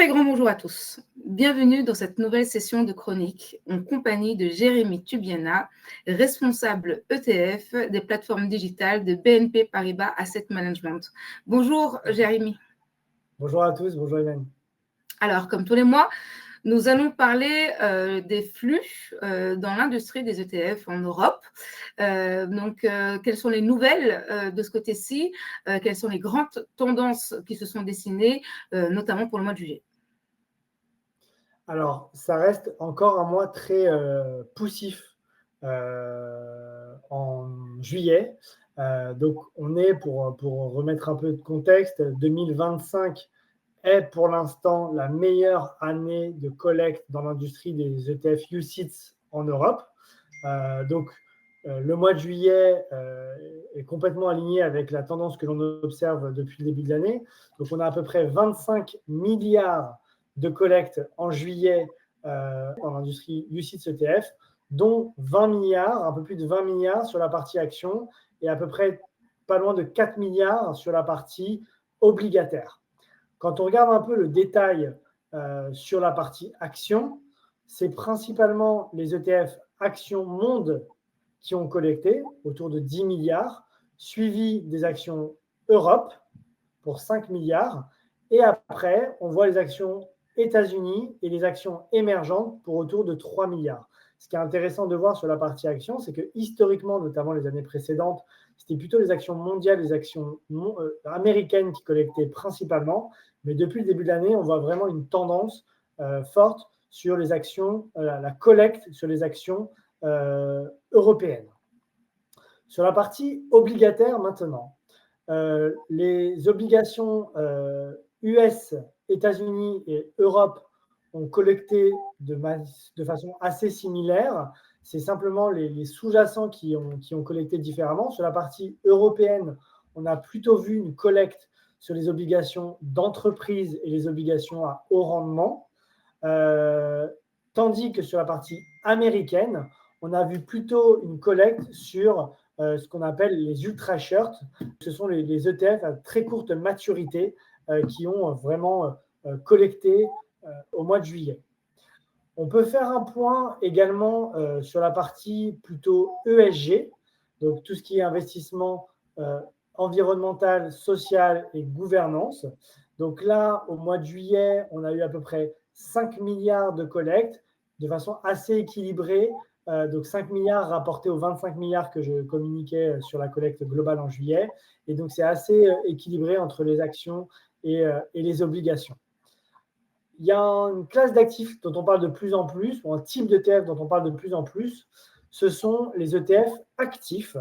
très grand bonjour à tous. Bienvenue dans cette nouvelle session de chronique en compagnie de Jérémy Tubiana, responsable ETF des plateformes digitales de BNP Paribas Asset Management. Bonjour Jérémy. Bonjour à tous, bonjour Hélène. Alors, comme tous les mois, nous allons parler des flux dans l'industrie des ETF en Europe. Quelles sont les nouvelles de ce côté-ci? Quelles sont les grandes tendances qui se sont dessinées, notamment pour le mois de juillet? Alors, ça reste encore un mois très poussif en juillet. Donc, on est, pour remettre un peu de contexte, 2025 est pour l'instant la meilleure année de collecte dans l'industrie des ETF UCITS en Europe. Le mois de juillet est complètement aligné avec la tendance que l'on observe depuis le début de l'année. Donc, on a à peu près 25 milliards de collecte en juillet dans l'industrie UCITS ETF, dont 20 milliards, un peu plus de 20 milliards sur la partie action et à peu près pas loin de 4 milliards sur la partie obligataire. Quand on regarde un peu le détail sur la partie action, c'est principalement les ETF Action Monde qui ont collecté autour de 10 milliards, suivi des actions Europe pour 5 milliards. Et après, on voit les actions États-Unis et les actions émergentes pour autour de 3 milliards. Ce qui est intéressant de voir sur la partie action, c'est que historiquement, notamment les années précédentes, c'était plutôt les actions mondiales, les actions américaines qui collectaient principalement. Mais depuis le début de l'année, on voit vraiment une tendance forte sur les actions, la collecte sur les actions européennes. Sur la partie obligataire maintenant, les obligations US, États-Unis et Europe ont collecté de façon assez similaire. C'est simplement les sous-jacents qui ont collecté différemment. Sur la partie européenne, on a plutôt vu une collecte sur les obligations d'entreprise et les obligations à haut rendement, tandis que sur la partie américaine, on a vu plutôt une collecte sur ce qu'on appelle les ultra shorts. Ce sont les ETF à très courte maturité qui ont vraiment collecté au mois de juillet. On peut faire un point également sur la partie plutôt ESG, donc tout ce qui est investissement environnemental, social et gouvernance. Donc là, au mois de juillet, on a eu à peu près 5 milliards de collectes de façon assez équilibrée. Donc 5 milliards rapportés aux 25 milliards que je communiquais sur la collecte globale en juillet. Et donc, c'est assez équilibré entre les actions et les obligations. Il y a une classe d'actifs dont on parle de plus en plus, ou un type d'ETF dont on parle de plus en plus, ce sont les ETF actifs.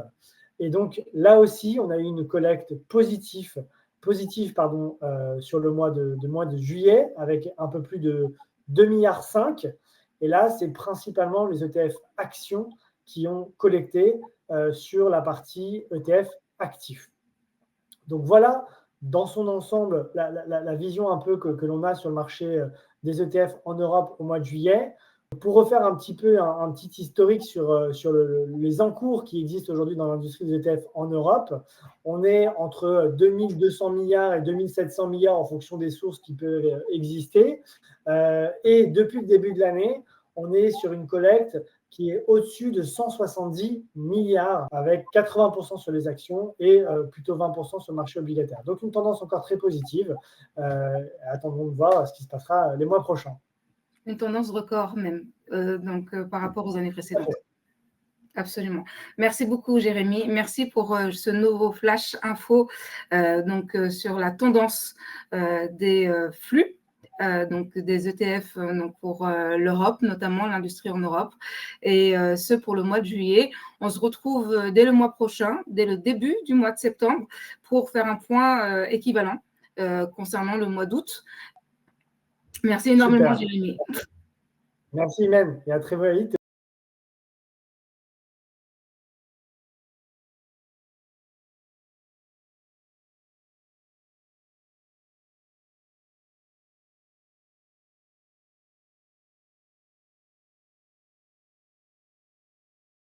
Et donc, là aussi, on a eu une collecte positive sur le mois de juillet, avec un peu plus de 2,5 milliards. Et là, c'est principalement les ETF actions qui ont collecté sur la partie ETF actifs. Donc voilà, dans son ensemble, la vision un peu que l'on a sur le marché des ETF en Europe au mois de juillet. Pour refaire un petit peu un petit historique sur les encours qui existent aujourd'hui dans l'industrie des ETF en Europe, on est entre 2200 milliards et 2700 milliards en fonction des sources qui peuvent exister. Et depuis le début de l'année, on est sur une collecte qui est au-dessus de 170 milliards, avec 80% sur les actions et plutôt 20% sur le marché obligataire. Donc, une tendance encore très positive. Attendons de voir ce qui se passera les mois prochains. Une tendance record même, par rapport aux années précédentes. Okay. Absolument. Merci beaucoup, Jérémy. Merci pour ce nouveau flash info sur la tendance des flux. Donc des ETF pour l'Europe, notamment l'industrie en Europe, et ce pour le mois de juillet. On se retrouve dès le mois prochain, dès le début du mois de septembre, pour faire un point équivalent concernant le mois d'août. Merci énormément, Jérémy. Merci, Hélène, et à très vite.